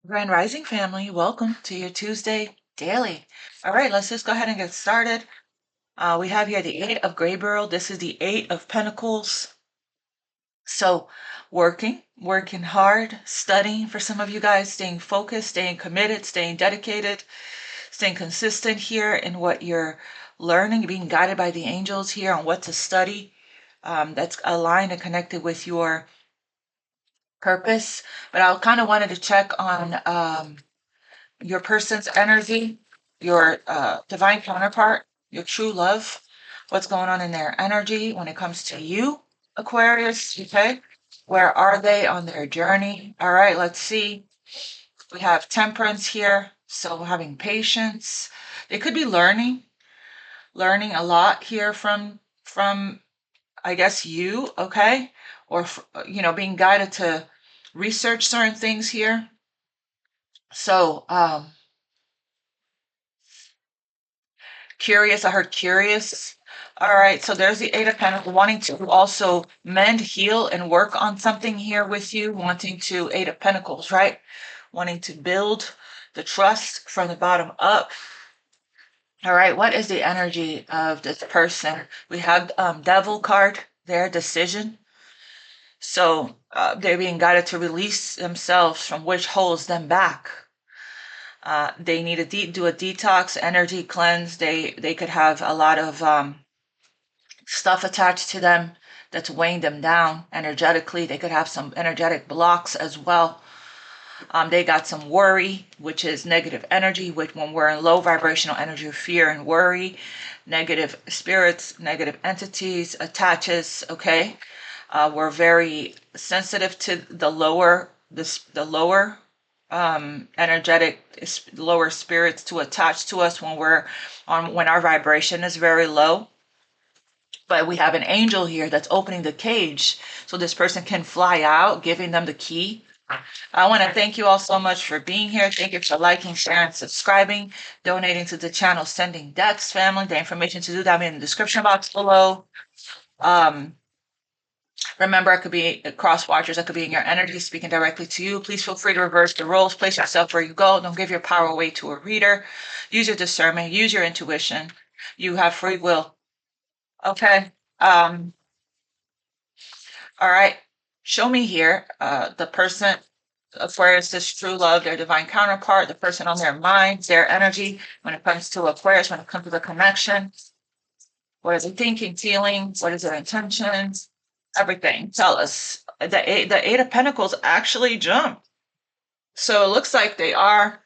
Grand Rising family, welcome to your Tuesday daily. All right, let's just go ahead and get started. We have here the Eight of Gray Beryl. This is the Eight of Pentacles. So working hard, studying for some of you guys, staying focused, staying committed, staying dedicated, staying consistent here in what you're learning, being guided by the angels here on what to study. That's aligned and connected with your purpose. But I kind of wanted to check on your person's energy, your divine counterpart, your true love, what's going on in their energy when it comes to you, Aquarius, okay? Where are they on their journey? All right, let's see. We have temperance here, so having patience. They could be learning a lot here from I guess you, okay? Or being guided to research certain things here. So, curious, I heard curious. All right, so there's the Eight of Pentacles wanting to also mend, heal, and work on something here with you, wanting to, Eight of Pentacles, right? Wanting to build the trust from the bottom up. All right, what is the energy of this person? We have Devil card there, decision. So they're being guided to release themselves from which holds them back. They need to do a detox, energy cleanse. They could have a lot of stuff attached to them that's weighing them down energetically. They could have some energetic blocks as well. They got some worry, which is negative energy, which when we're in low vibrational energy of fear and worry, negative spirits, negative entities attaches, okay? We're very sensitive to the lower energetic lower spirits to attach to us when our vibration is very low. But we have an angel here that's opening the cage so this person can fly out, giving them the key. I want to thank you all so much for being here. Thank you for liking, sharing, subscribing, donating to the channel, sending decks, family. The information to do that in the description box below. Remember, I could be cross watchers. I could be in your energy, speaking directly to you. Please feel free to reverse the roles. Place yourself where you go. Don't give your power away to a reader. Use your discernment. Use your intuition. You have free will. Okay. All right. Show me here the person, Aquarius, this true love, their divine counterpart, the person on their mind, their energy when it comes to Aquarius, when it comes to the connection. What is it thinking, feeling? What is their intentions? Everything. Tell us. The Eight of Pentacles actually jumped. So it looks like they are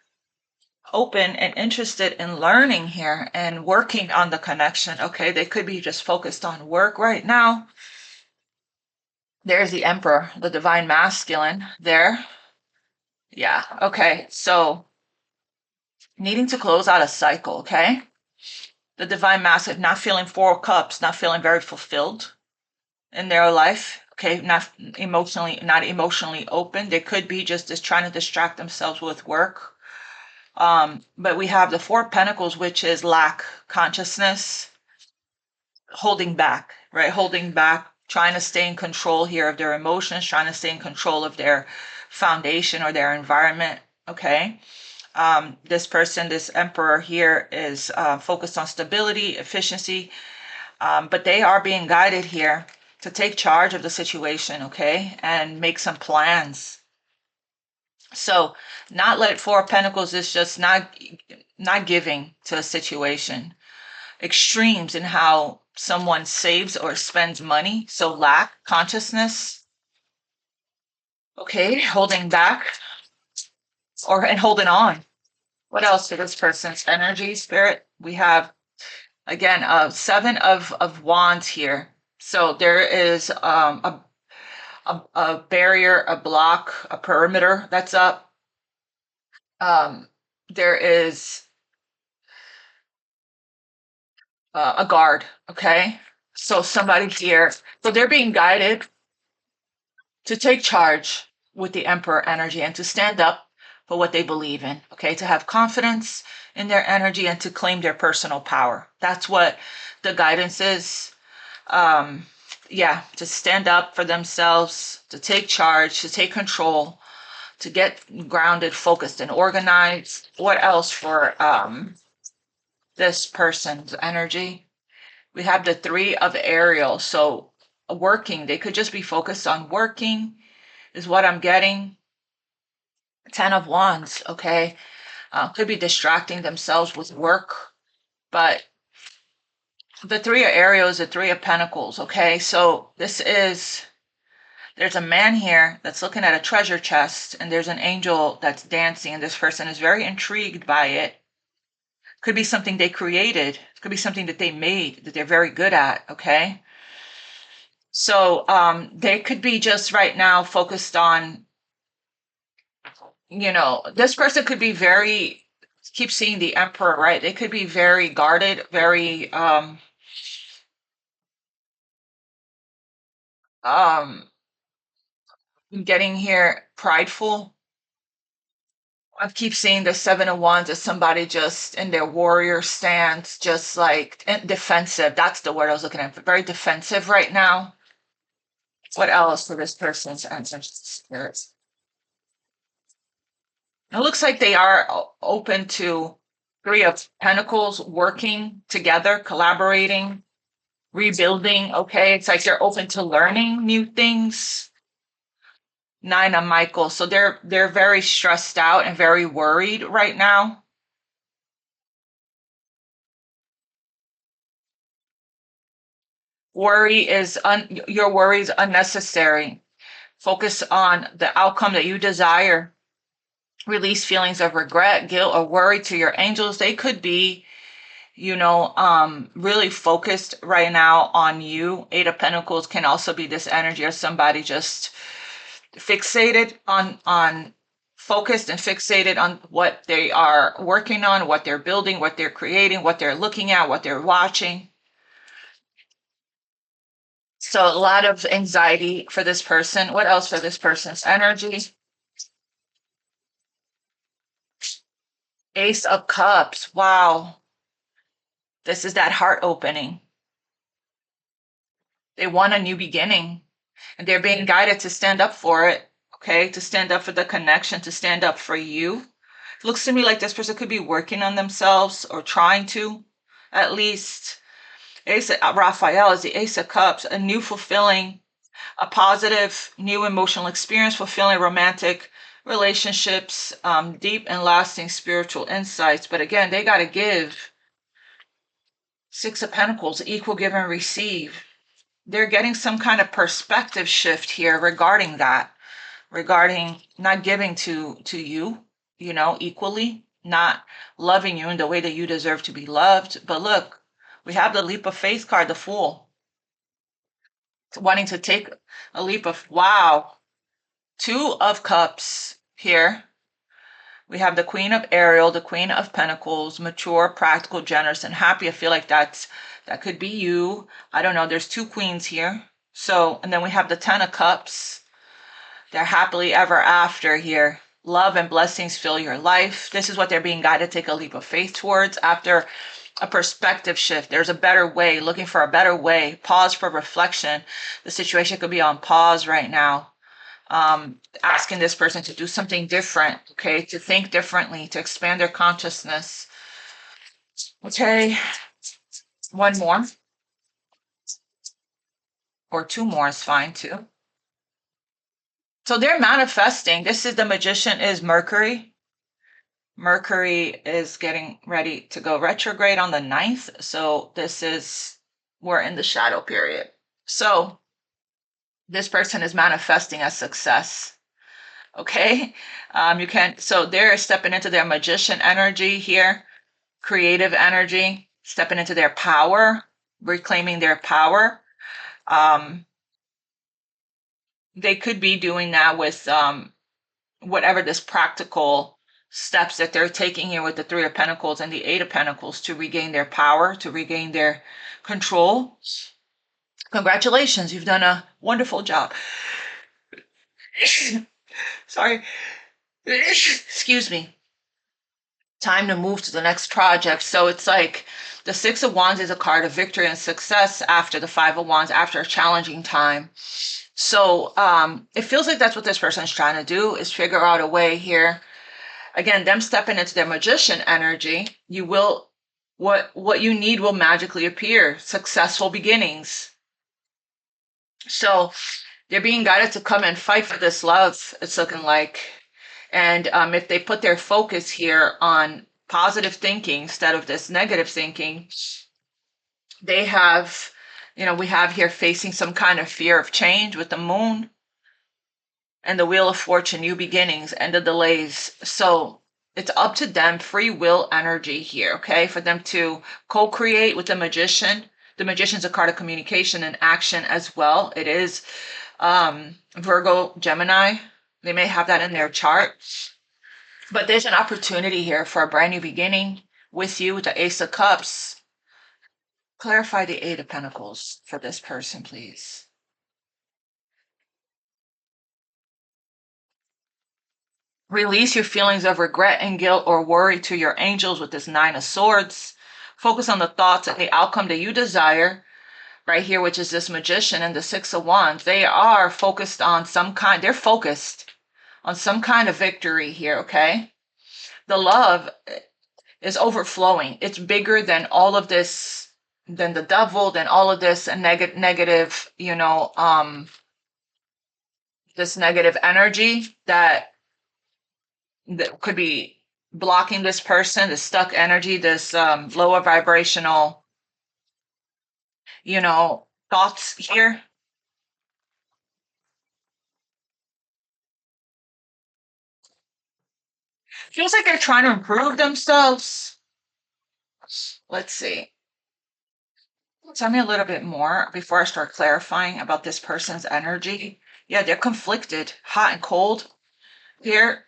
open and interested in learning here and working on the connection. Okay, they could be just focused on work right now. There's the Emperor, the divine masculine there. Yeah, okay. So needing to close out a cycle, okay? The divine masculine, not feeling Four of Cups, not feeling very fulfilled in their life. Okay, not emotionally open. They could be just trying to distract themselves with work. But we have the Four of Pentacles, which is lack consciousness, holding back, right? Holding back, trying to stay in control here of their emotions, trying to stay in control of their foundation or their environment. Okay. This person, this Emperor here, is focused on stability, efficiency, but they are being guided here to take charge of the situation, okay, and make some plans. So not let Four of Pentacles is just not giving to a situation. Extremes in how someone saves or spends money. So lack consciousness, okay, holding back and holding on. What else for this person's energy, spirit? We have, again, Seven of Wands here. So there is a barrier, a block, a perimeter that's up. There is a guard, okay? So somebody here, so they're being guided to take charge with the Emperor energy and to stand up for what they believe in, okay? To have confidence in their energy and to claim their personal power. That's what the guidance is. Yeah, to stand up for themselves, to take charge, to take control, to get grounded, focused, and organized. What else for this person's energy? We have the Three of Ariel. So working, they could just be focused on working is what I'm getting. Ten of Wands, okay? Could be distracting themselves with work, but the Three of Ariel is the Three of Pentacles, okay? So there's a man here that's looking at a treasure chest, and there's an angel that's dancing, and this person is very intrigued by it. Could be something they created. It could be something that they made that they're very good at, okay? So they could be just right now focused on, this person could be very, keep seeing the Emperor, right? They could be very guarded, very getting here prideful. I keep seeing the Seven of Wands as somebody just in their warrior stance, just like defensive. That's the word I was looking at. Very defensive right now. What else for this person's ancestors? It looks like they are open to Three of Pentacles, working together, collaborating, rebuilding. Okay, it's like they're open to learning new things. Nine of Michael. So they're very stressed out and very worried right now. Your worry is unnecessary. Focus on the outcome that you desire. Release feelings of regret, guilt, or worry to your angels. They could be, really focused right now on you. Eight of Pentacles can also be this energy of somebody just fixated on focused and fixated on what they are working on, what they're building, what they're creating, what they're looking at, what they're watching. So a lot of anxiety for this person. What else for this person's energy? Ace of Cups. Wow. This is that heart opening. They want a new beginning, and they're being guided to stand up for it. Okay, to stand up for the connection, to stand up for you. It looks to me like this person could be working on themselves or trying to, at least. Raphael is the Ace of Cups, a new fulfilling, a positive new emotional experience, fulfilling romantic relationships, deep and lasting spiritual insights. But again, they got to give. Six of Pentacles, equal give and receive. They're getting some kind of perspective shift here regarding that, regarding not giving to you, equally, not loving you in the way that you deserve to be loved. But look, we have the leap of faith card, the Fool, wanting to take a leap of, wow, Two of Cups here. We have the Queen of Ariel, the Queen of Pentacles, mature, practical, generous, and happy. I feel like that could be you. I don't know. There's two queens here. So, and then we have the Ten of Cups. They're happily ever after here. Love and blessings fill your life. This is what they're being guided to take a leap of faith towards after a perspective shift. There's a better way, looking for a better way. Pause for reflection. The situation could be on pause right now. Asking this person to do something different, okay, to think differently, to expand their consciousness. Okay, one more or two more is fine too. So they're manifesting. This is the Magician is Mercury. Mercury is getting ready to go retrograde on the 9th. So we're in the shadow period. So this person is manifesting a success. Okay, so they're stepping into their magician energy here, creative energy, stepping into their power, reclaiming their power. They could be doing that with whatever this practical steps that they're taking here with the Three of Pentacles and the Eight of Pentacles to regain their power, to regain their control. Congratulations, you've done a wonderful job. Sorry. Excuse me. Time to move to the next project. So it's like the Six of Wands is a card of victory and success after the Five of Wands, after a challenging time. So it feels like that's what this person's trying to do, is figure out a way here. Again, them stepping into their magician energy, you will, what you need will magically appear. Successful beginnings. So they're being guided to come and fight for this love, it's looking like. And if they put their focus here on positive thinking instead of this negative thinking, they have, we have here facing some kind of fear of change with the moon and the Wheel of Fortune, new beginnings and the delays. So it's up to them, free will energy here, okay, for them to co-create with the magician. The magician's a card of communication and action as well. It is Virgo, Gemini. They may have that in their chart. But there's an opportunity here for a brand new beginning with you with the Ace of Cups. Clarify the Eight of Pentacles for this person, please. Release your feelings of regret and guilt or worry to your angels with this Nine of Swords. Focus on the thoughts and the outcome that you desire. Right here, which is this Magician and the Six of Wands. They are focused on they're focused on some kind of victory here, okay? The love is overflowing. It's bigger than all of this, than the devil, than all of this negative, this negative energy that could be blocking this person, this stuck energy, this lower vibrational, thoughts here. Feels like they're trying to improve themselves. Let's see. Tell me a little bit more before I start clarifying about this person's energy. Yeah, they're conflicted, hot and cold here.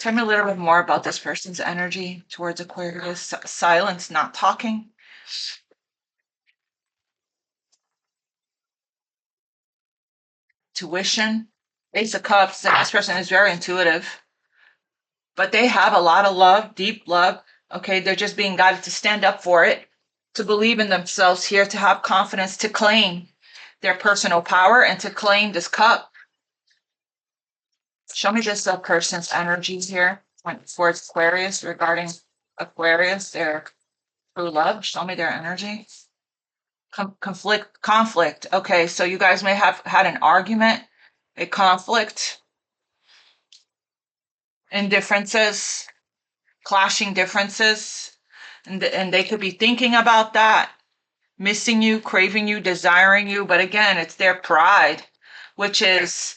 Tell me a little bit more about this person's energy towards Aquarius. Silence, not talking. Tuition. Ace of Cups. This person is very intuitive, but they have a lot of love, deep love. Okay, they're just being guided to stand up for it, to believe in themselves here, to have confidence, to claim their personal power and to claim this cup. Show me this person's energies here towards Aquarius, regarding Aquarius, their true love. Show me their energy. Conflict. Okay, so you guys may have had an argument, a conflict, indifferences, clashing differences, and they could be thinking about that, missing you, craving you, desiring you. But again, it's their pride, which is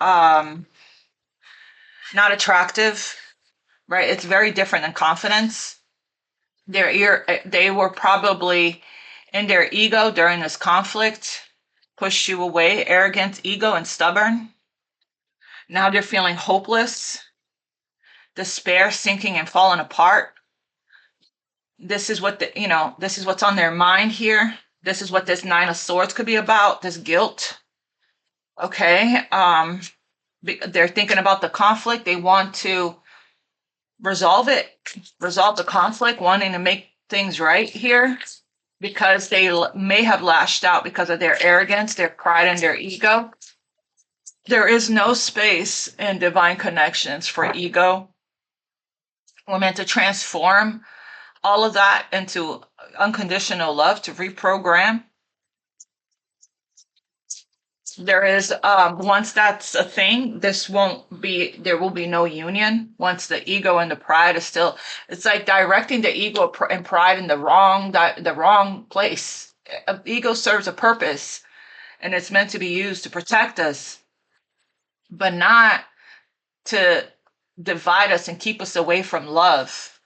not attractive, right? It's very different than confidence. They were probably in their ego during this conflict, pushed you away, arrogant, ego, and stubborn. Now they're feeling hopeless, despair, sinking, and falling apart. This is what this is what's on their mind here. This is what this Nine of Swords could be about, this guilt. Okay. They're thinking about the conflict. They want to resolve the conflict, wanting to make things right here, because they may have lashed out because of their arrogance, their pride, and their ego. There is no space in divine connections for ego. We're meant to transform all of that into unconditional love, to reprogram. There is, once that's a thing, there will be no union. Once the ego and the pride is still, it's like directing the ego and pride in the wrong place. Ego serves a purpose, and it's meant to be used to protect us, but not to divide us and keep us away from love.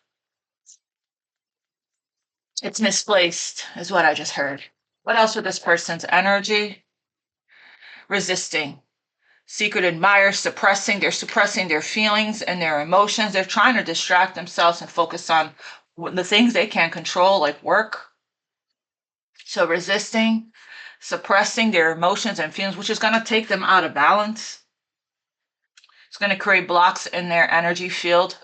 It's misplaced, is what I just heard. What else with this person's energy? Resisting. Secret admirers, they're suppressing their feelings and their emotions. They're trying to distract themselves and focus on the things they can control, like work. So resisting, suppressing their emotions and feelings, which is going to take them out of balance. It's going to create blocks in their energy field.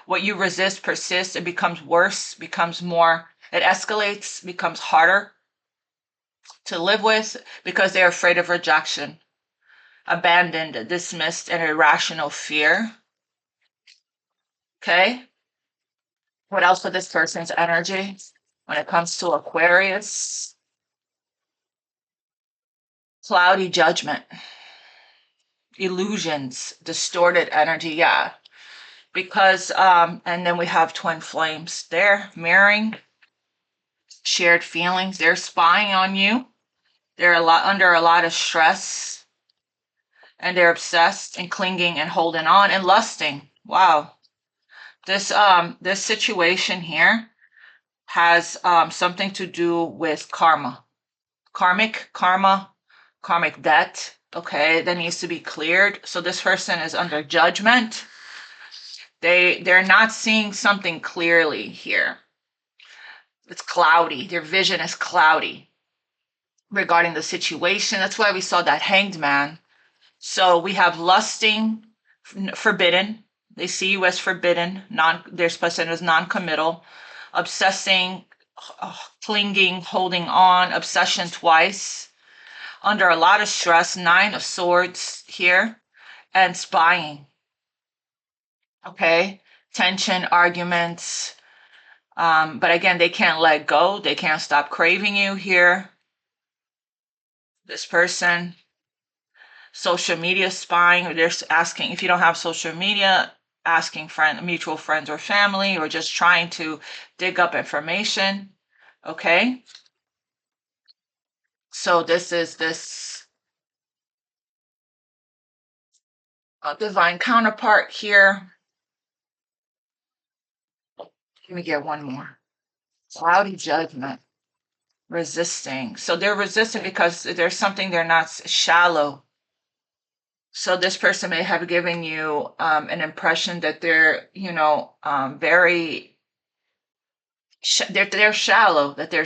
What you resist persists. It becomes worse, becomes more, it escalates, becomes harder to live with because they're afraid of rejection, abandoned, dismissed, and irrational fear. Okay? What else with this person's energy when it comes to Aquarius? Cloudy judgment, illusions, distorted energy. Yeah. Because, and then we have twin flames. They're mirroring shared feelings. They're spying on you. They're under a lot of stress, and they're obsessed and clinging and holding on and lusting. Wow. This situation here has something to do with karma, karmic debt. Okay, that needs to be cleared. So this person is under judgment. They're not seeing something clearly here. It's cloudy. Their vision is cloudy regarding the situation. That's why we saw that Hanged Man. So we have lusting, forbidden. They see you as forbidden. Their person is non-committal, obsessing, clinging, holding on, obsession twice, under a lot of stress, 9 of Swords here, and spying. Okay, tension, arguments. But again, they can't let go. They can't stop craving you here. This person, social media spying, or they're asking, if you don't have social media, asking mutual friends or family, or just trying to dig up information. Okay. So this is this divine counterpart here. Let me get one more. Cloudy judgment, resisting. So they're resisting because there's something they're not shallow. So this person may have given you an impression that they're, very, they're shallow, they're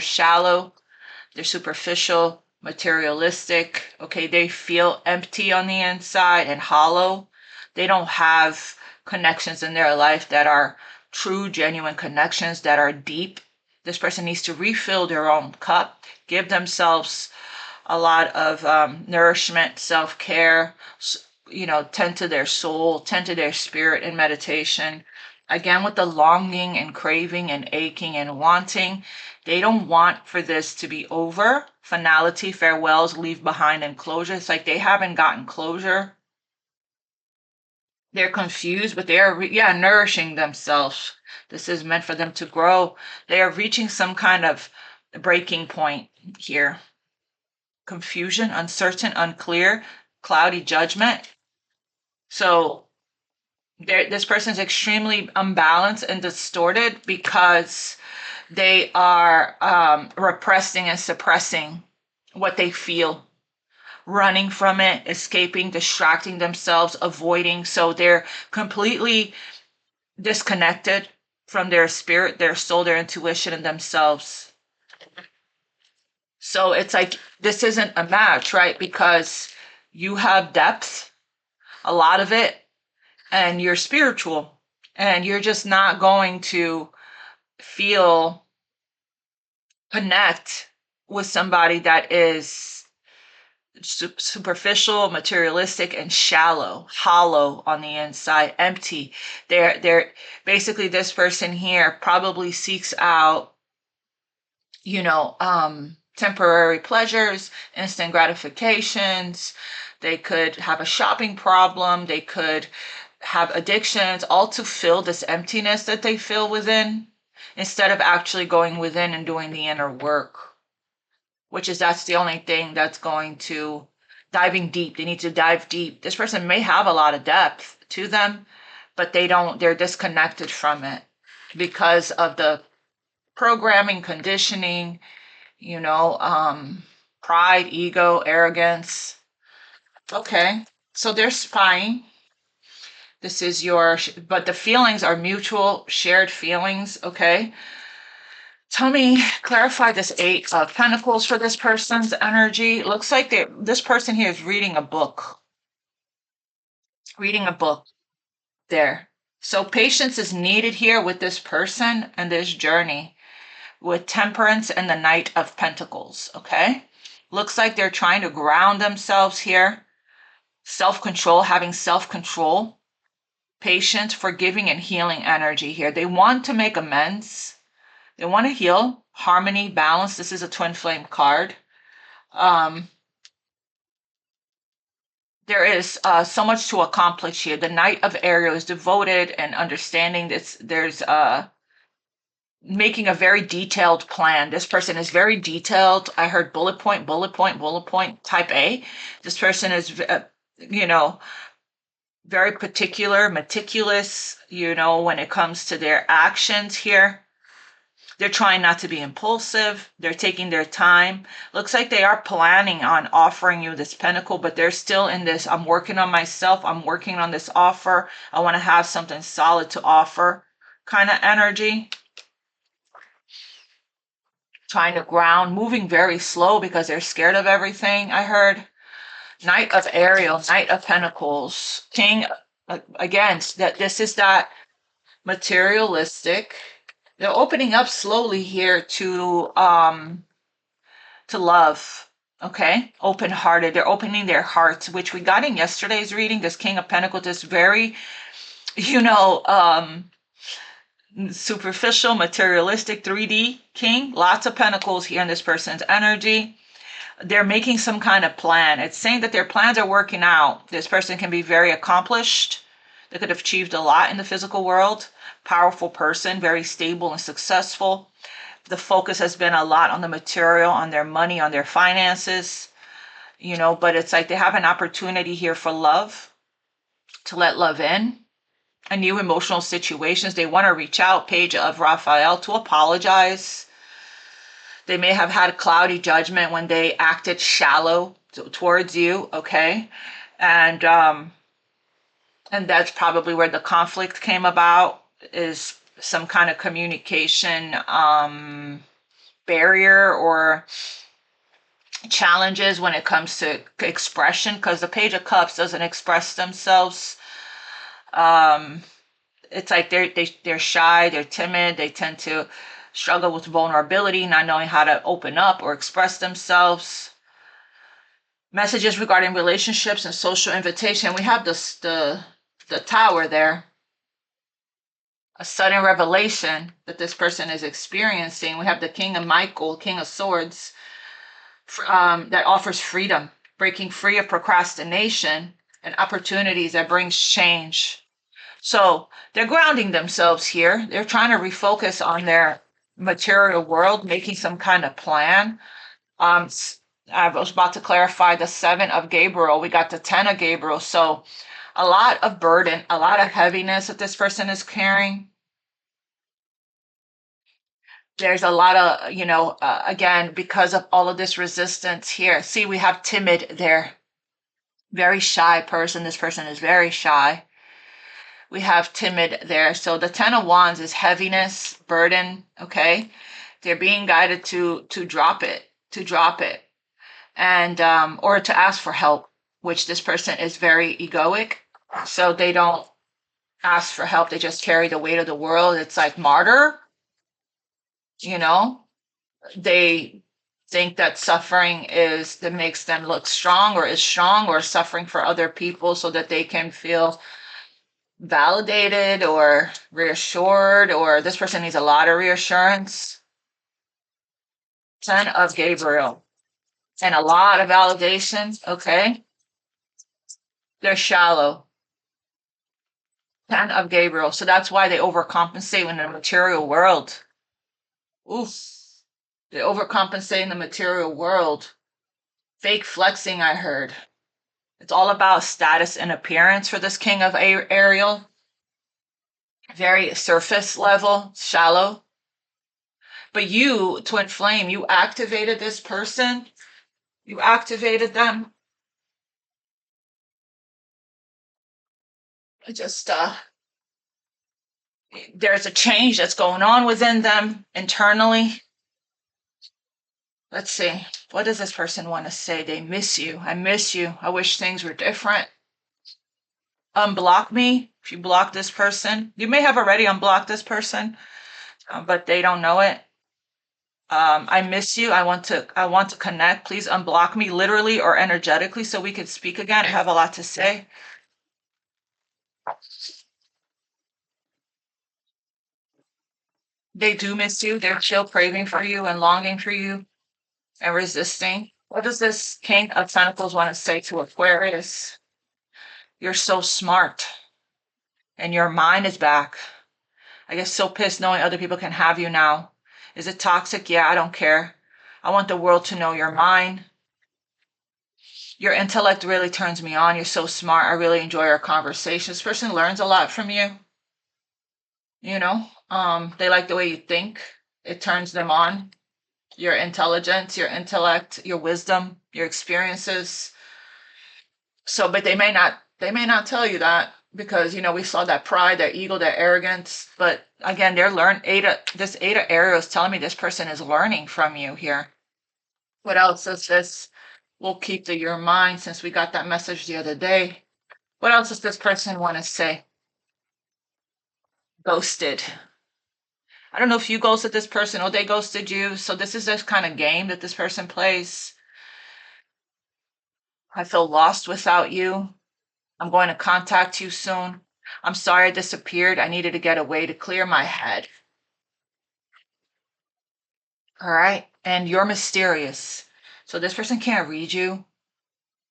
superficial, materialistic. Okay, they feel empty on the inside and hollow. They don't have connections in their life that are true, genuine connections that are deep. This person needs to refill their own cup, give themselves a lot of nourishment, self-care, tend to their soul, tend to their spirit in meditation. Again, with the longing and craving and aching and wanting, they don't want for this to be over. Finality, farewells, leave behind, and closure. It's like they haven't gotten closure. They're confused, but they are, nourishing themselves. This is meant for them to grow. They are reaching some kind of breaking point here. Confusion, uncertain, unclear, cloudy judgment. So this person is extremely unbalanced and distorted because they are repressing and suppressing what they feel, running from it, escaping, distracting themselves, avoiding. So they're completely disconnected from their spirit, their soul, their intuition, and themselves. So it's like this isn't a match, right? Because you have depth, a lot of it, and you're spiritual, and you're just not going to connect with somebody that is superficial, materialistic, and shallow, hollow on the inside, empty. They're basically, this person here probably seeks out, temporary pleasures, instant gratifications. They could have a shopping problem. They could have addictions, all to fill this emptiness that they feel within, instead of actually going within and doing the inner work, that's the only thing that's going to diving deep. They need to dive deep. This person may have a lot of depth to them, but they're disconnected from it because of the programming, conditioning, pride, ego, arrogance. Okay, so they're spying. This is but the feelings are mutual, shared feelings. Okay. Tell me, clarify this 8 of Pentacles for this person's energy. Looks like this person here is reading a book. reading a book there. So patience is needed here with this person and this journey with Temperance and the Knight of Pentacles, okay? Looks like they're trying to ground themselves here. Self-control, having self-control, patience, forgiving, and healing energy here. They want to make amends. They want to heal, harmony, balance. This is a twin flame card. There is so much to accomplish here. The Knight of Ariel is devoted and understanding this. There's making a very detailed plan. This person is very detailed. I heard bullet point, bullet point, bullet point, type A. This person is, you know, very particular, meticulous, when it comes to their actions here. They're trying not to be impulsive. They're taking their time. Looks like they are planning on offering you this pentacle, but they're still in this, I'm working on myself. I'm working on this offer. I want to have something solid to offer kind of energy. Trying to ground, moving very slow because they're scared of everything. I heard Knight of Ariel, Knight of Pentacles, King, again, that this is that materialistic. They're opening up slowly here to love, okay? Open-hearted. They're opening their hearts, which we got in yesterday's reading. This King of Pentacles is very, superficial, materialistic, 3D king. Lots of pentacles here in this person's energy. They're making some kind of plan. It's saying that their plans are working out. This person can be very accomplished. They could have achieved a lot in the physical world. Powerful person, very stable and successful. The focus has been a lot on the material, on their money, on their finances, but it's like they have an opportunity here for love, to let love in, a new emotional situations. They want to reach out, Page of Raphael, to apologize. They may have had a cloudy judgment when they acted shallow towards you, okay? And that's probably where the conflict came about, is some kind of communication barrier or challenges when it comes to expression, because the Page of Cups doesn't express themselves. It's like they're shy, they're timid, they tend to struggle with vulnerability, not knowing how to open up or express themselves. Messages regarding relationships and social invitation. We have the Tower there. A sudden revelation that this person is experiencing. We have the King of Michael, King of Swords, that offers freedom, breaking free of procrastination and opportunities that brings change. So they're grounding themselves here. They're trying to refocus on their material world, making some kind of plan. I was about to clarify the 7 of Gabriel. We got the 10 of Gabriel. So a lot of burden, a lot of heaviness that this person is carrying. There's a lot of, again, because of all of this resistance here. See, we have timid there. Very shy person. This person is very shy. We have timid there. So the 10 of Wands is heaviness, burden, okay? They're being guided to drop it, and or to ask for help, which this person is very egoic. So they don't ask for help. They just carry the weight of the world. It's like martyr, They think that suffering that makes them look strong, or is strong, or suffering for other people so that they can feel validated or reassured, or this person needs a lot of reassurance. 10 of Gabriel and a lot of validation, okay? They're shallow. 10 of Gabriel. So that's why they overcompensate in the material world. Oof. They overcompensate in the material world. Fake flexing, I heard. It's all about status and appearance for this King of Ariel. Very surface level, shallow. But you, Twin Flame, you activated this person. You activated them. There's a change that's going on within them internally. Let's see. What does this person want to say? They miss you. I miss you. I wish things were different. unblock me. If you block this person, you may have already unblocked this person, but they don't know it. I miss you. I want to connect. Please unblock me literally or energetically so we can speak again. I have a lot to say. They do miss you. They're still craving for you and longing for you and resisting. What does this King of Pentacles want to say to Aquarius? You're so smart and your mind is back. I get so pissed knowing other people can have you now. Is it toxic? Yeah, I don't care. I want the world to know your mind. Your intellect really turns me on. You're so smart. I really enjoy our conversations. This person learns a lot from you. You know, they like the way you think. It turns them on. Your intelligence, your intellect, your wisdom, your experiences. So, but they may not tell you that because we saw that pride, that ego, that arrogance. But again, this Eta Ariel is telling me this person is learning from you here. What else is this? We'll keep your mind since we got that message the other day. What else does this person want to say? Ghosted. I don't know if you ghosted this person or they ghosted you. So this is this kind of game that this person plays. I feel lost without you. I'm going to contact you soon. I'm sorry I disappeared. I needed to get away to clear my head. All right. And you're mysterious. So this person can't read you.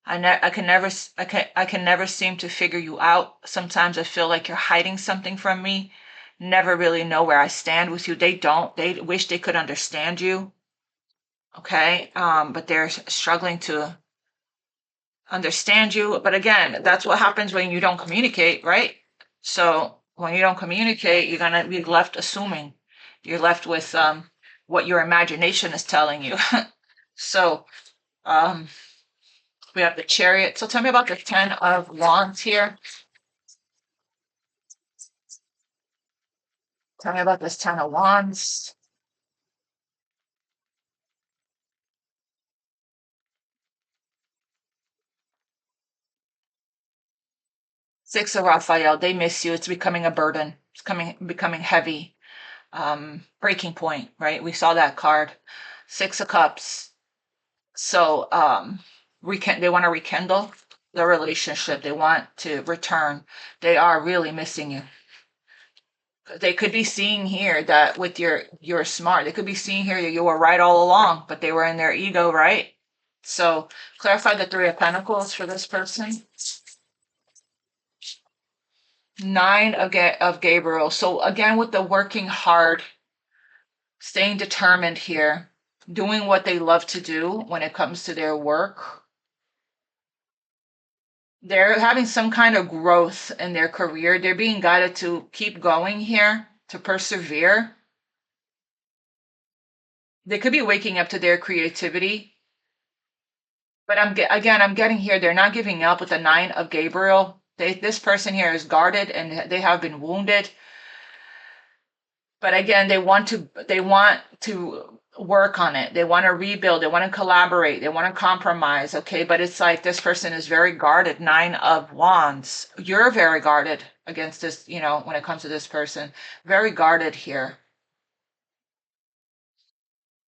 I can never seem to figure you out. Sometimes I feel like you're hiding something from me. Never really know where I stand with you. They don't. They wish they could understand you. Okay. But they're struggling to understand you. But again, that's what happens when you don't communicate, right? So when you don't communicate, you're gonna be left assuming. You're left with what your imagination is telling you. So um, we have the Chariot. So tell me about the Ten of Wands here. Tell me about this Ten of Wands. Six of Raphael. They miss you. It's becoming a burden. It's becoming heavy. Breaking point, right? We saw that card. Six of Cups. So they want to rekindle the relationship. They want to return. They are really missing you. They could be seeing here that with you're smart. They could be seeing here that you were right all along, but they were in their ego, right? So clarify the Three of Pentacles for this person. Nine of Gabriel. So again, with the working hard, staying determined here, doing what they love to do when it comes to their work. They're having some kind of growth in their career. They're being guided to keep going here, to persevere. They could be waking up to their creativity. But I'm getting here, they're not giving up with the Nine of Gabriel. This person here is guarded and they have been wounded. But again, they want to work on it. They want to rebuild. They want to collaborate. They want to compromise. Okay. But it's like this person is very guarded. Nine of Wands. You're very guarded against this, when it comes to this person. Very guarded here.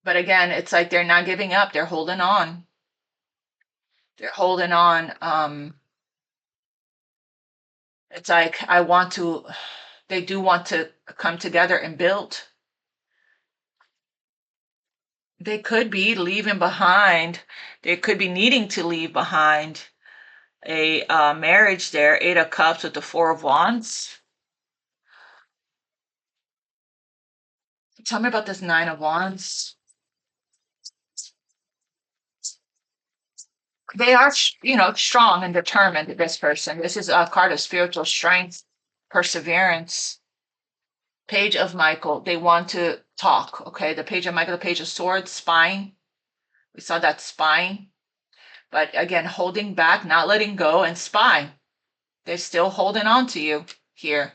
But again, it's like they're not giving up. They're holding on. They're holding on. It's like they do want to come together and build. They could be leaving behind. They could be needing to leave behind a marriage there. Eight of Cups with the Four of Wands. Tell me about this Nine of Wands. They are, strong and determined, this person. This is a card of spiritual strength, perseverance. Page of Michael. They want to talk, okay? The Page of Michael, the Page of Swords, spine. We saw that spine. But again, holding back, not letting go, and spine. They're still holding on to you here.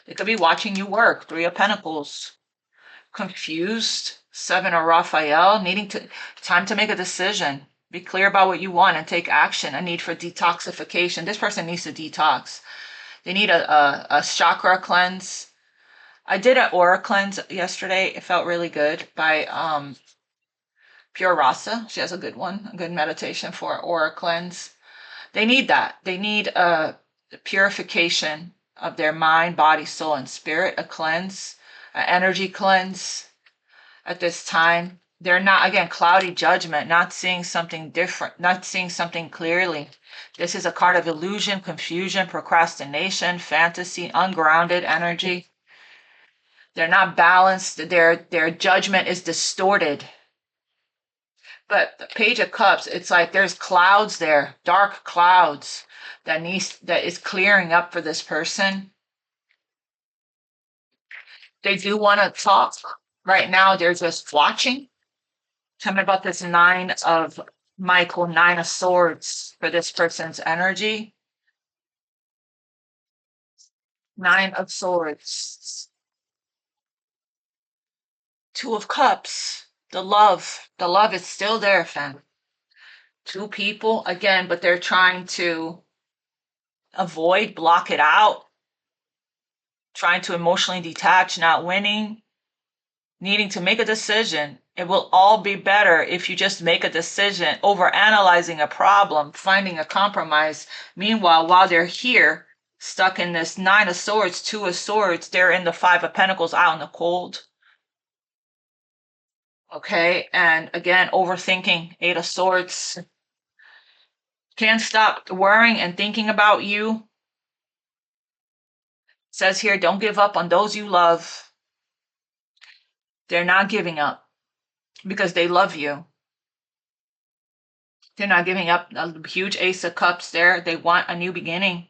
They could be watching you work. Three of Pentacles. Confused. Seven of Raphael. Time to make a decision. Be clear about what you want and take action. A need for detoxification. This person needs to detox. They need a chakra cleanse. I did an aura cleanse yesterday. It felt really good by Pure Rasa. She has a good one, a good meditation for aura cleanse. They need that. They need a purification of their mind, body, soul, and spirit, a cleanse, an energy cleanse at this time. They're not, again, cloudy judgment, not seeing something different, not seeing something clearly. This is a card of illusion, confusion, procrastination, fantasy, ungrounded energy. They're not balanced. Their judgment is distorted. But the Page of Cups, it's like there's clouds there, dark clouds that is clearing up for this person. They do want to talk. Right now, they're just watching. Tell me about this Nine of Swords for this person's energy. Nine of Swords. Two of Cups. The love is still there, fam. Two people, again, but they're trying to avoid, block it out, trying to emotionally detach, not winning, needing to make a decision. It will all be better if you just make a decision, over analyzing a problem, finding a compromise. Meanwhile, while they're here, stuck in this Nine of Swords, Two of Swords, they're in the Five of Pentacles out in the cold. Okay, and again, overthinking, Eight of Swords. Can't stop worrying and thinking about you. It says here, don't give up on those you love. They're not giving up because they love you. They're not giving up. A huge Ace of Cups there. They want a new beginning.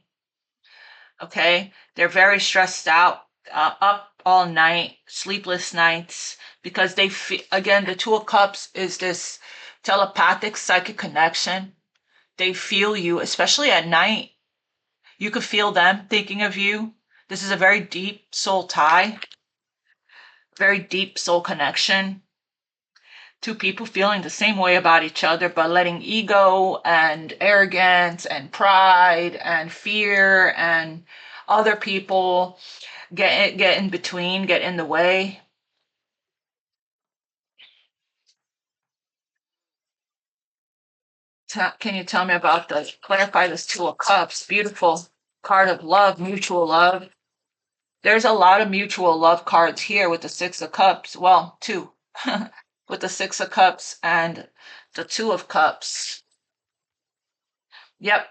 Okay, they're very stressed out, up all night, sleepless nights, because they feel, again, the Two of Cups is this telepathic psychic connection. They feel you, especially at night. You could feel them thinking of you. This is a very deep soul tie, very deep soul connection. Two people feeling the same way about each other, but letting ego and arrogance and pride and fear and other people get in between, get in the way. Can you tell me about clarify this Two of Cups? Beautiful card of love, mutual love. There's a lot of mutual love cards here with the Six of Cups. Well, two. With the Six of Cups and the Two of Cups. Yep,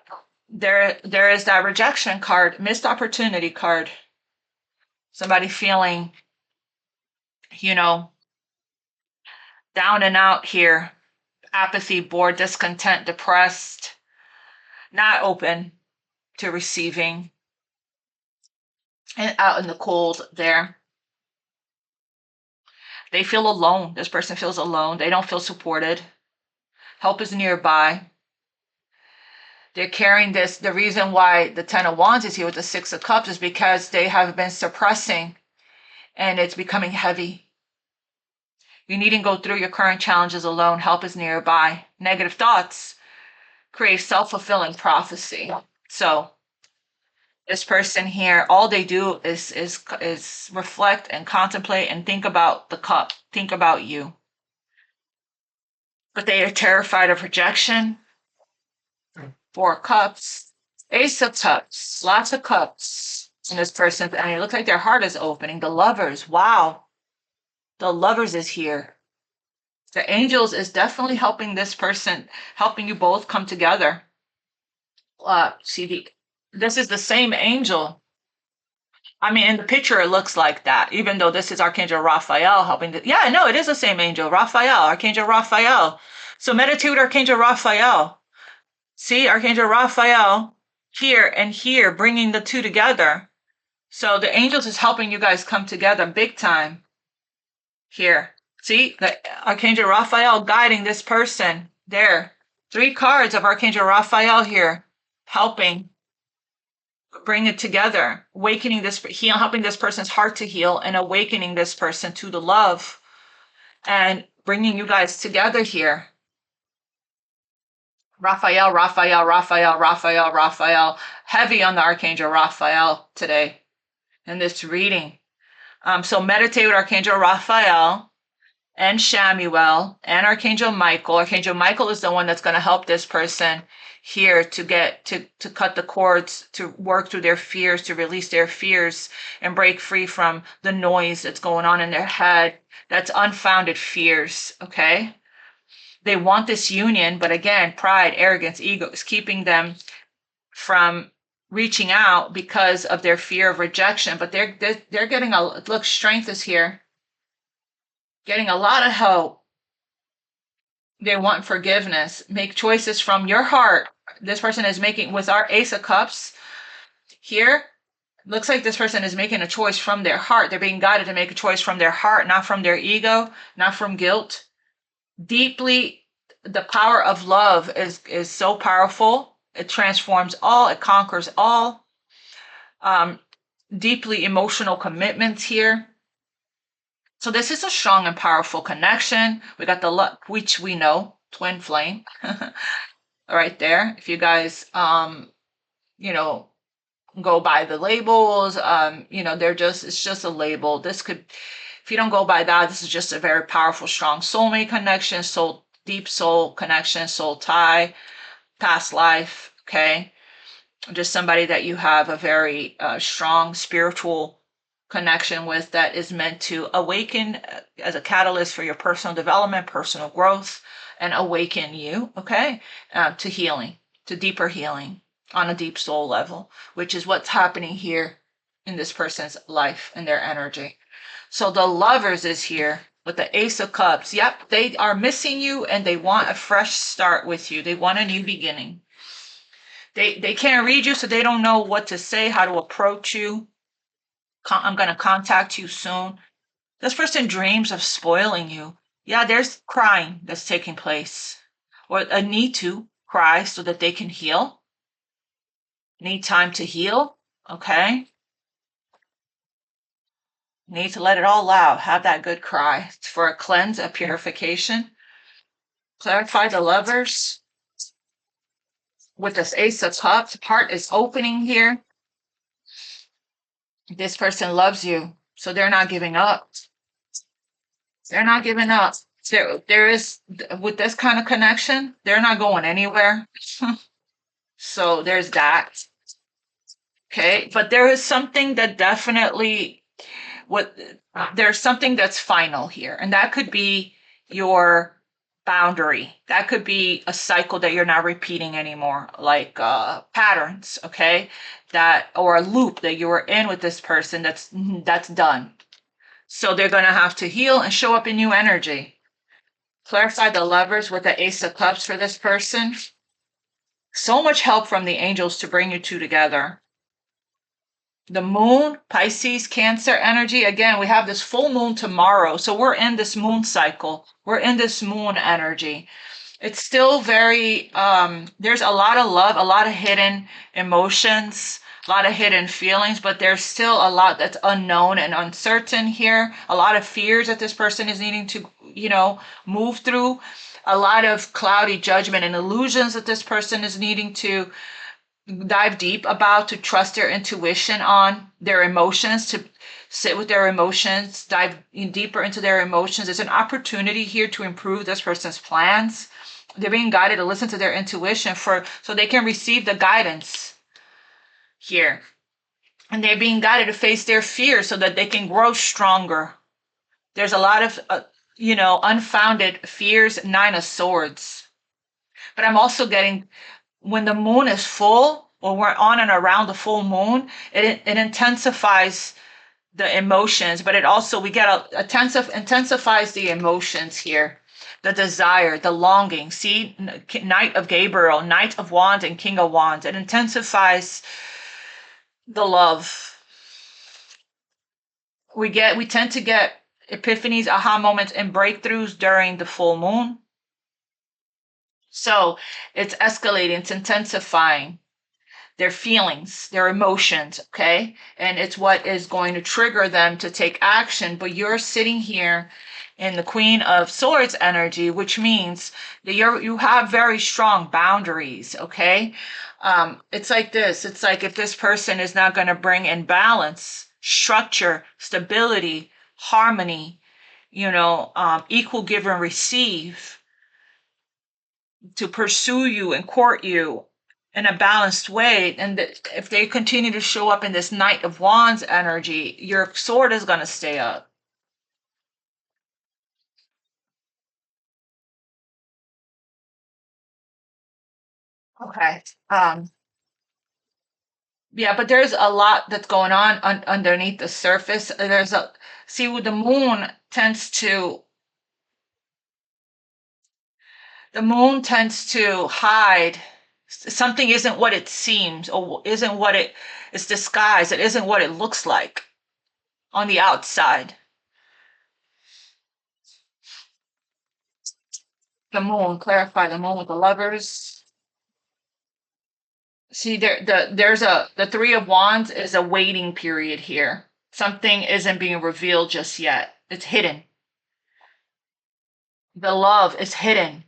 there is that rejection card, missed opportunity card. Somebody feeling, down and out here, apathy, bored, discontent, depressed, not open to receiving, and out in the cold there. They feel alone. This person feels alone. They don't feel supported. Help is nearby. They're carrying this. The reason why the Ten of Wands is here with the Six of Cups is because they have been suppressing and it's becoming heavy. You needn't go through your current challenges alone. Help is nearby. Negative thoughts create self-fulfilling prophecy. So this person here, all they do is reflect and contemplate and think about the cup, think about you. But they are terrified of rejection. Four of Cups, Ace of Cups, lots of cups in this person, and it looks like their heart is opening. The Lovers, wow. The Lovers is here. The Angels is definitely helping this person, helping you both come together. This is the same angel. I mean, in the picture, it looks like that, even though this is Archangel Raphael helping. Yeah, no, it is the same angel, Raphael, Archangel Raphael. So meditate with Archangel Raphael. See, Archangel Raphael here and here, bringing the two together. So the angels is helping you guys come together big time here. See, the Archangel Raphael guiding this person there. Three cards of Archangel Raphael here, helping bring it together, awakening helping this person's heart to heal and awakening this person to the love and bringing you guys together here. Raphael, Raphael, Raphael, Raphael, Raphael. Heavy on the Archangel Raphael today in this reading. So meditate with Archangel Raphael and Shamuel and Archangel Michael. Archangel Michael is the one that's going to help this person here to get to cut the cords, to work through their fears, to release their fears and break free from the noise that's going on in their head. That's unfounded fears, okay? They want this union, but again, pride, arrogance, ego is keeping them from reaching out because of their fear of rejection. But they're getting look, strength is here, getting a lot of help. They want forgiveness. Make choices from your heart. This person is making, with our Ace of Cups here, looks like this person is making a choice from their heart. They're being guided to make a choice from their heart, not from their ego, not from guilt. Deeply, the power of love is so powerful. It transforms all, it conquers all. Deeply emotional commitments here. So this is a strong and powerful connection. We got the luck, which we know, twin flame, right there. If you guys, you know, go by the labels, you know, it's just a label. This could, if you don't go by that, this is just a very powerful, strong soulmate connection, deep soul connection, soul tie, past life, okay? Just somebody that you have a very strong spiritual connection with that is meant to awaken as a catalyst for your personal development, personal growth, and awaken you, okay, to healing, to deeper healing on a deep soul level, which is what's happening here in this person's life and their energy. So the Lovers is here with the Ace of Cups. Yep, they are missing you and they want a fresh start with you. They want a new beginning. They can't read you, so they don't know what to say, how to approach you. I'm going to contact you soon. This person dreams of spoiling you. Yeah, there's crying that's taking place, or a need to cry so that they can heal. Need time to heal, okay? Need to let it all out. Have that good cry for a cleanse, a purification. Clarify the Lovers. With this Ace of Cups, heart is opening here. This person loves you, so they're not giving up. They're not giving up. There is, with this kind of connection, they're not going anywhere. So there's that. Okay, but there is something that definitely, there's something that's final here, and that could be your boundary. That could be a cycle that you're not repeating anymore, like patterns, okay, that, or a loop that you were in with this person that's done. So they're going to have to heal and show up in new energy. Clarify the Lovers with the Ace of Cups for this person. So much help from the angels to bring you two together. The Moon, Pisces, Cancer energy. Again, we have this full moon tomorrow. So we're in this moon cycle. We're in this moon energy. It's still very, there's a lot of love, a lot of hidden emotions, a lot of hidden feelings, but there's still a lot that's unknown and uncertain here. A lot of fears that this person is needing to, move through. A lot of cloudy judgment and illusions that this person is needing to dive deep about, to trust their intuition on their emotions, to sit with their emotions, dive deeper into their emotions. There's an opportunity here to improve this person's plans. They're being guided to listen to their intuition so they can receive the guidance here. And they're being guided to face their fears so that they can grow stronger. There's a lot of, unfounded fears, Nine of Swords. But I'm also getting, when the moon is full, or we're on and around the full moon, it intensifies the emotions, but it also, we get intensifies the emotions here. The desire, the longing. See, Knight of Gabriel, Knight of Wands, and King of Wands. It intensifies the love. We tend to get epiphanies, aha moments, and breakthroughs during the full moon. So it's escalating, it's intensifying their feelings, their emotions, okay? And it's what is going to trigger them to take action. But you're sitting here in the Queen of Swords energy, which means that you have very strong boundaries, okay? It's like this. It's like if this person is not going to bring in balance, structure, stability, harmony, equal give and receive to pursue you and court you in a balanced way, and if they continue to show up in this Knight of Wands energy, your sword is going to stay up. Okay. Yeah, but there's a lot that's going on underneath the surface. See, with the moon tends to hide. Something isn't what it seems, or isn't what it is disguised. It isn't what it looks like on the outside. The moon, clarify the moon with the lovers. See, the Three of Wands is a waiting period here. Something isn't being revealed just yet. It's hidden. The love is hidden.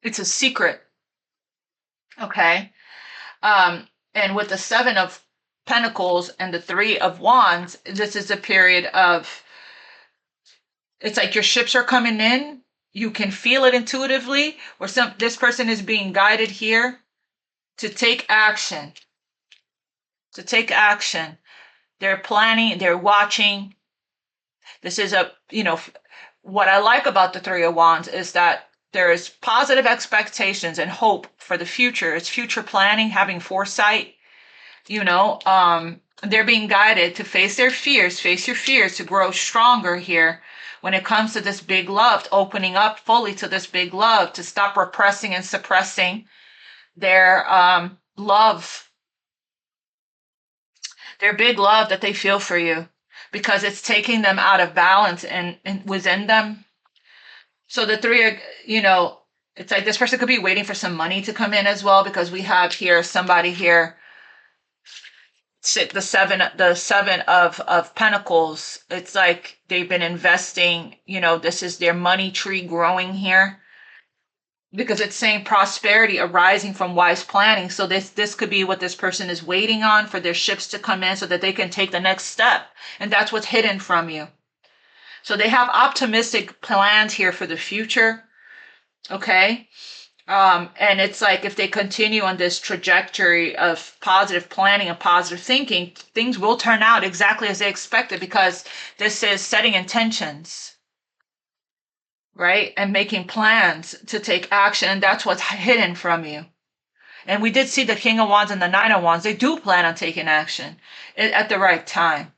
It's a secret. Okay. And with the Seven of Pentacles and the Three of Wands, this is a period of, it's like your ships are coming in. You can feel it intuitively, or this person is being guided here to take action. To take action. They're planning, they're watching. This is what I like about the Three of Wands is that there is positive expectations and hope for the future. It's future planning, having foresight. They're being guided to face their fears, face your fears, to grow stronger here when it comes to this big love, opening up fully to this big love, to stop repressing and suppressing their love, their big love that they feel for you, because it's taking them out of balance and within them. So the three are, it's like this person could be waiting for some money to come in as well, because we have here somebody here, the seven of Pentacles. It's like they've been investing, this is their money tree growing here, because it's saying prosperity arising from wise planning. So this could be what this person is waiting on, for their ships to come in so that they can take the next step. And that's what's hidden from you. So they have optimistic plans here for the future. Okay. And it's like if they continue on this trajectory of positive planning and positive thinking, things will turn out exactly as they expected, because this is setting intentions, right? And making plans to take action. And that's what's hidden from you. And we did see the King of Wands and the Nine of Wands. They do plan on taking action at the right time.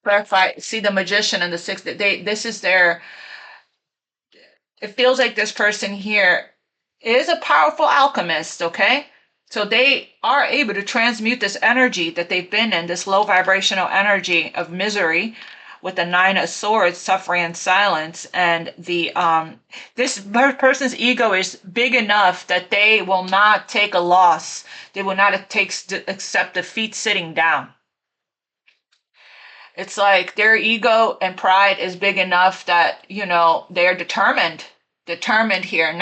Clarify, see the Magician and the Six. This is their, it feels like this person here is a powerful alchemist, okay? So they are able to transmute this energy that they've been in, this low vibrational energy of misery, with the Nine of Swords, suffering and silence. And this person's ego is big enough that they will not take a loss. They will not accept defeat sitting down. It's like their ego and pride is big enough that, they're determined here.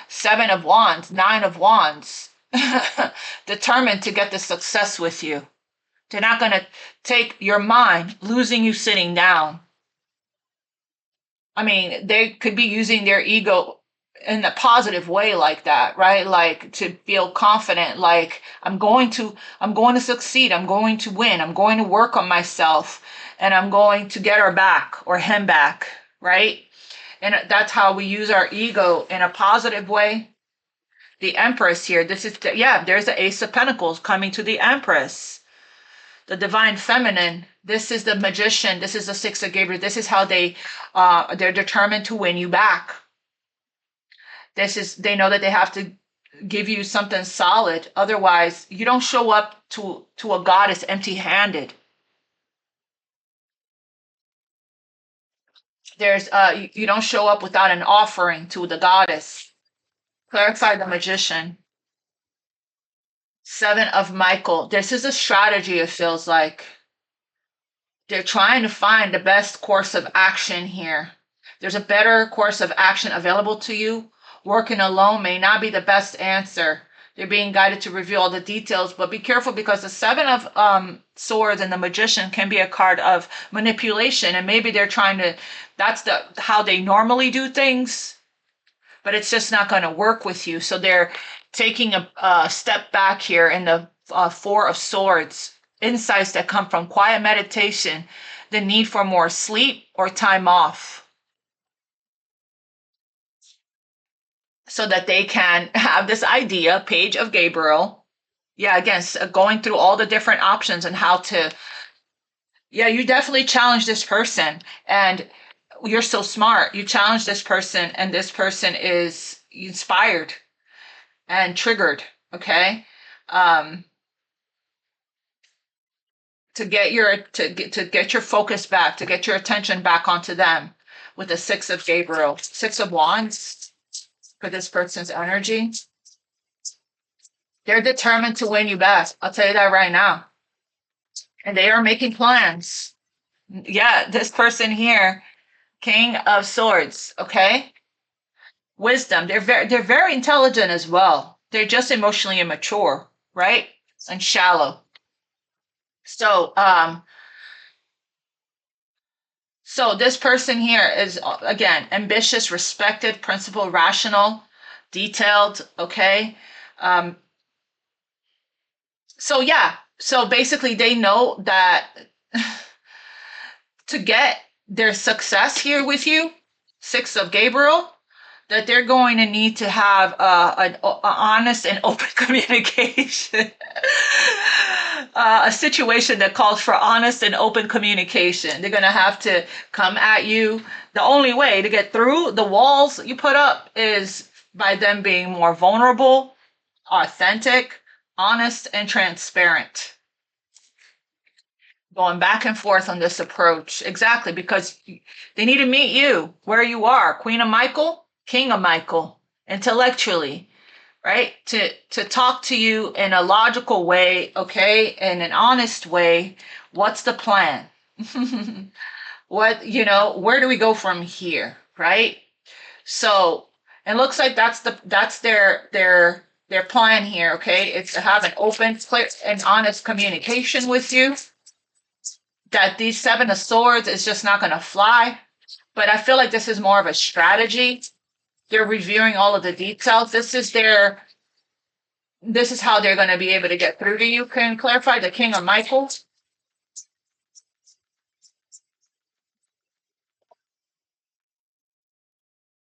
Seven of Wands, Nine of Wands, determined to get the success with you. They're not going to take your mind, losing you sitting down. I mean, they could be using their ego in a positive way like that, right? Like to feel confident, like I'm going to succeed. I'm going to win. I'm going to work on myself, and I'm going to get her back or him back, right? And that's how we use our ego in a positive way. The Empress here, there's the Ace of Pentacles coming to the Empress. The Divine Feminine, this is the Magician, this is the Six of Gabriel. This is how they're determined to win you back. They know that they have to give you something solid. Otherwise, you don't show up to a goddess empty-handed. You don't show up without an offering to the goddess. Clarify the Magician. Seven of Michael. This is a strategy, it feels like. They're trying to find the best course of action here. There's a better course of action available to you. Working alone may not be the best answer. They're being guided to reveal all the details, but be careful because the Seven of Swords and the Magician can be a card of manipulation, and maybe they're trying to, that's how they normally do things, but it's just not going to work with you. So they're taking a step back here in the Four of Swords. Insights that come from quiet meditation, the need for more sleep or time off, so that they can have this idea, Page of Gabriel. Yeah, again, going through all the different options and how to, yeah, you definitely challenge this person, and you're so smart. You challenge this person, and this person is inspired and triggered, okay? To get your focus back, to get your attention back onto them with the Six of Gabriel, Six of Wands for this person's energy. They're determined to win you back. I'll tell you that right now. And they are making plans. Yeah, this person here, King of Swords, okay? Wisdom. They're very intelligent as well. They're just emotionally immature, right? And shallow. So this person here is, again, ambitious, respected, principled, rational, detailed, okay? So yeah, so basically they know that to get their success here with you, Six of Gabriel, that they're going to need to have an honest and open communication. A situation that calls for honest and open communication. They're going to have to come at you. The only way to get through the walls you put up is by them being more vulnerable, authentic, honest, and transparent. Going back and forth on this approach. Exactly, because they need to meet you where you are. Queen of Michael, King of Michael, intellectually, right? To talk to you in a logical way, okay, in an honest way. What's the plan? Where do we go from here, right? So it looks like that's their plan here, okay? It's to have an open, clear, and honest communication with you. That these Seven of Swords is just not going to fly. But I feel like this is more of a strategy. They're reviewing all of the details. This is how they're going to be able to get through to you. Can you clarify the King of Michael?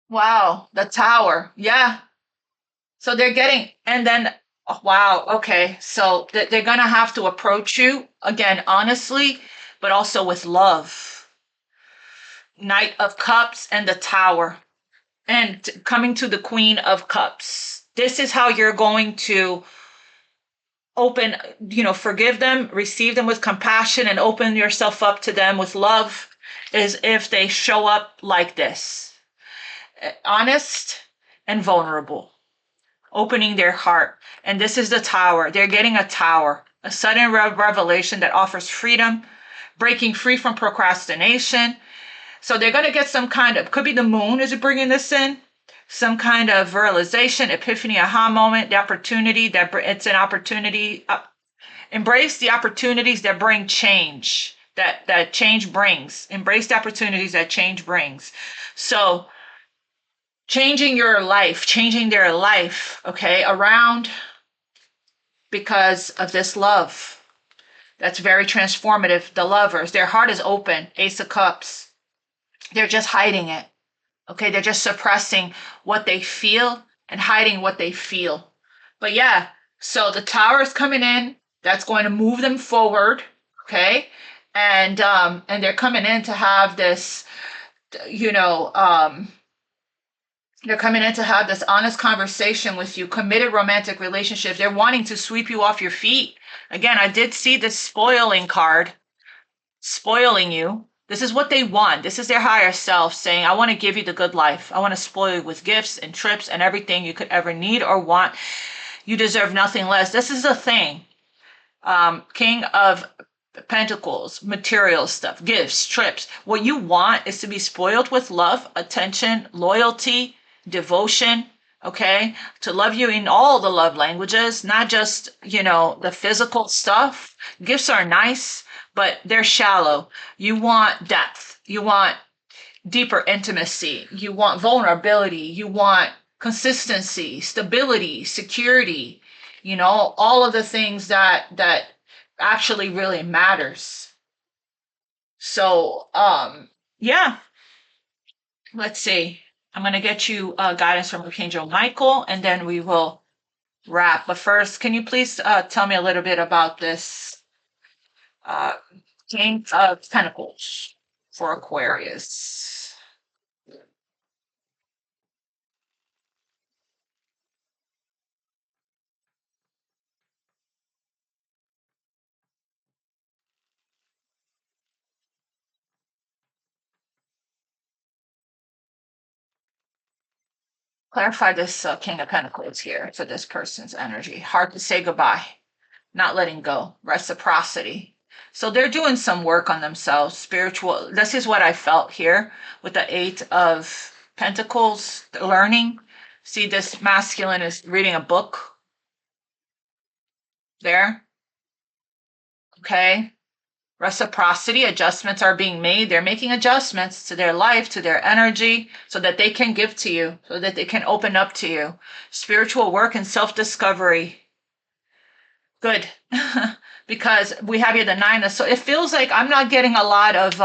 Wow, the Tower. Yeah. So they're getting, and then, oh, wow, okay. So they're going to have to approach you, again, honestly, but also with love. Knight of Cups and the Tower. And coming to the Queen of Cups. This is how you're going to forgive them, receive them with compassion, and open yourself up to them with love, is if they show up like this. Honest and vulnerable. Opening their heart. And this is the Tower. They're getting a Tower. A sudden revelation that offers freedom, breaking free from procrastination. So they're going to get some kind of, could be the moon is bringing this in, some kind of realization, epiphany, aha moment, the opportunity that it's an opportunity. Embrace the opportunities that bring change, that change brings. Embrace the opportunities that change brings. So changing your life, changing their life, okay, around because of this love. That's very transformative. The lovers, their heart is open. Ace of Cups. They're just hiding it. Okay, they're just suppressing what they feel and hiding what they feel. But yeah, so the Tower is coming in. That's going to move them forward. Okay, and they're coming in to have this, they're coming in to have this honest conversation with you, committed romantic relationship. They're wanting to sweep you off your feet. Again, I did see this spoiling card, spoiling you. This is what they want. This is their higher self saying, I want to give you the good life. I want to spoil you with gifts and trips and everything you could ever need or want. You deserve nothing less. This is the thing. King of Pentacles, material stuff, gifts, trips. What you want is to be spoiled with love, attention, loyalty, devotion, okay? To love you in all the love languages, not just, the physical stuff. Gifts are nice, but they're shallow. You want depth. You want deeper intimacy. You want vulnerability. You want consistency, stability, security, all of the things that actually really matters. So, yeah, let's see. I'm going to get you guidance from Archangel Michael, and then we will wrap. But first, can you please tell me a little bit about this uh, King of Pentacles for Aquarius? Clarify this King of Pentacles here for this person's energy. Hard to say goodbye, not letting go, reciprocity. So they're doing some work on themselves, spiritual. This is what I felt here with the Eight of Pentacles, learning. See, this masculine is reading a book there. Okay. Reciprocity, adjustments are being made. They're making adjustments to their life, to their energy, so that they can give to you, so that they can open up to you. Spiritual work and self-discovery. Good. Because we have here the nine of, so it feels like I'm not getting a lot of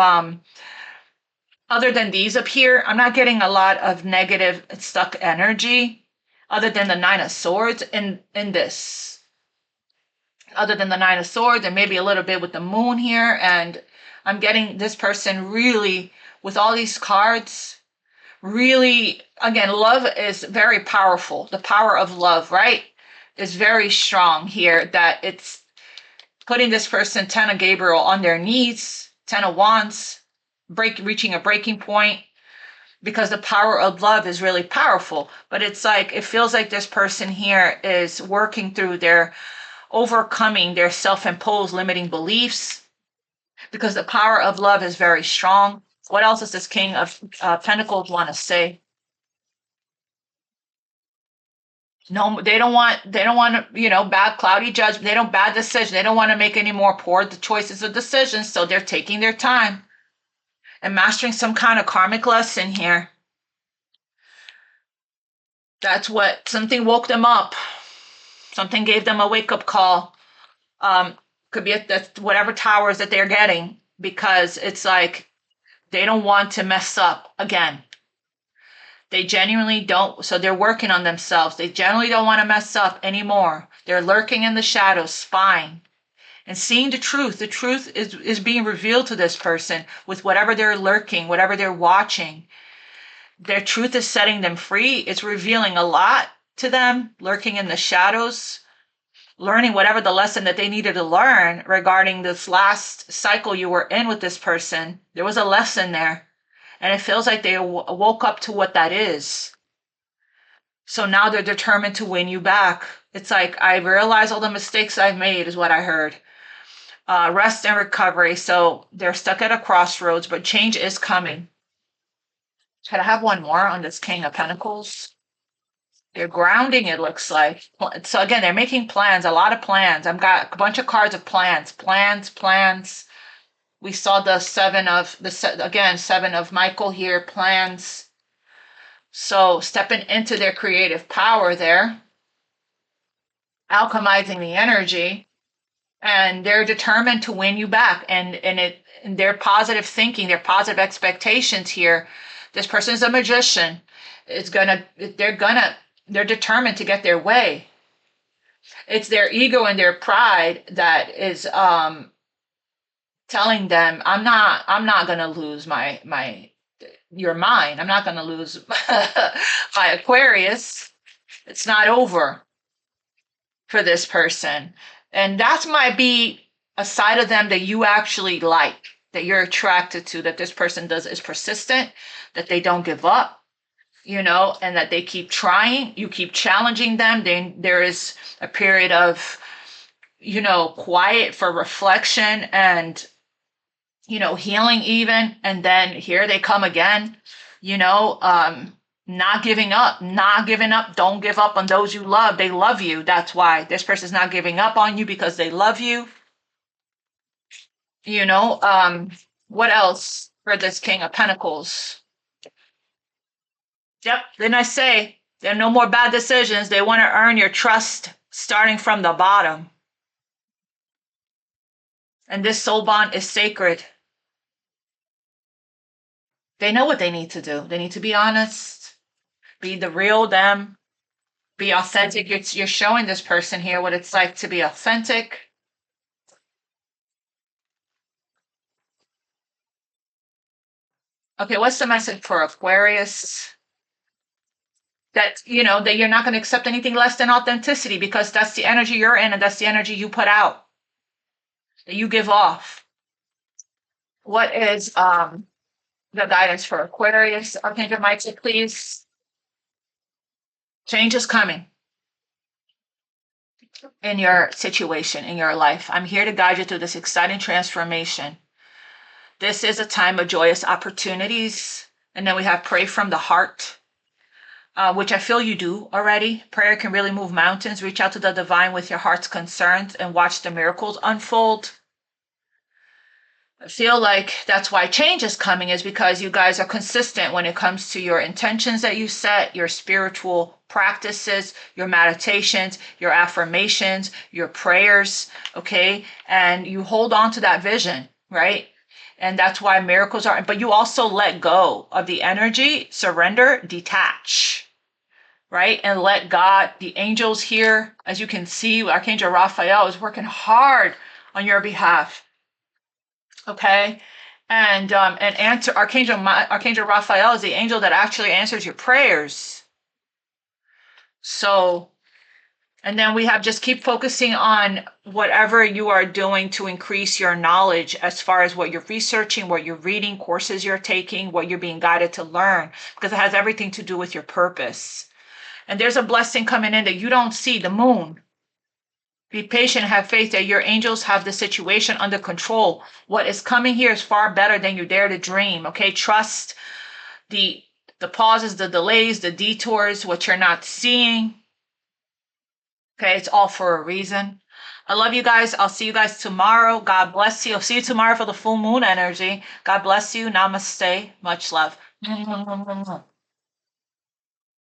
other than these up here, I'm not getting a lot of negative stuck energy other than the Nine of Swords in this. Other than the Nine of Swords and maybe a little bit with the moon here. And I'm getting this person really, with all these cards, really, again, love is very powerful. The power of love, right, is very strong here, that it's putting this person, Ten of Gabriel, on their knees, Ten of Wands, reaching a breaking point, because the power of love is really powerful. But it's like, it feels like this person here is working through their overcoming their self-imposed limiting beliefs, because the power of love is very strong. What else does this King of Pentacles want to say? No, they don't want, bad cloudy judgment. They don't bad decision. They don't want to make any more poor choices or decisions. So they're taking their time and mastering some kind of karmic lesson here. That's what, something woke them up. Something gave them a wake up call. Could be at whatever towers that they're getting, because it's like they don't want to mess up again. They genuinely don't. So they're working on themselves. They generally don't want to mess up anymore. They're lurking in the shadows, spying and seeing the truth. The truth is being revealed to this person with whatever they're lurking, whatever they're watching. Their truth is setting them free. It's revealing a lot to them, lurking in the shadows, learning whatever the lesson that they needed to learn regarding this last cycle you were in with this person. There was a lesson there, and it feels like they woke up to what that is. So now they're determined to win you back. It's like, I realize all the mistakes I've made, is what I heard. Rest and recovery. So they're stuck at a crossroads, but change is coming. Could I have one more on this King of Pentacles? They're grounding, it looks like. So again, they're making plans, a lot of plans. I've got a bunch of cards of plans. We saw the Seven of Michael here, plans. So stepping into their creative power there, alchemizing the energy, and they're determined to win you back. And their positive thinking, their positive expectations here. This person is a magician. They're determined to get their way. It's their ego and their pride that is telling them, I'm not gonna lose your mind. I'm not gonna lose my Aquarius. It's not over for this person. And that might be a side of them that you actually like, that you're attracted to, that this person is persistent, that they don't give up, and that they keep trying. You keep challenging them. Then there is a period of, quiet for reflection and, healing even. And then here they come again, not giving up, not giving up. Don't give up on those you love. They love you. That's why this person's not giving up on you, because they love you. What else for this King of Pentacles? Yep. Didn't I say there are no more bad decisions? They want to earn your trust starting from the bottom. And this soul bond is sacred. They know what they need to do. They need to be honest, be the real them, be authentic. You're showing this person here what it's like to be authentic. Okay, what's the message for Aquarius? That, that you're not going to accept anything less than authenticity, because that's the energy you're in and that's the energy you put out, that you give off. What is the guidance for Aquarius? Archangel Michael, please. Change is coming in your situation, in your life. I'm here to guide you through this exciting transformation. This is a time of joyous opportunities. And then we have pray from the heart, which I feel you do already. Prayer can really move mountains. Reach out to the divine with your heart's concerns and watch the miracles unfold. I feel like that's why change is coming, is because you guys are consistent when it comes to your intentions that you set, your spiritual practices, your meditations, your affirmations, your prayers, okay? And you hold on to that vision, right? And that's why miracles are, but you also let go of the energy, surrender, detach, right? And let God, the angels here, as you can see, Archangel Raphael is working hard on your behalf. Okay. And answer Archangel Raphael is the angel that actually answers your prayers. So, and then we have just keep focusing on whatever you are doing to increase your knowledge, as far as what you're researching, what you're reading, courses you're taking, what you're being guided to learn, because it has everything to do with your purpose. And there's a blessing coming in that you don't see, the moon. Be patient, have faith that your angels have the situation under control. What is coming here is far better than you dare to dream. Okay, trust the pauses, the delays, the detours, what you're not seeing. Okay, it's all for a reason. I love you guys. I'll see you guys tomorrow. God bless you. I'll see you tomorrow for the full moon energy. God bless you. Namaste. Much love.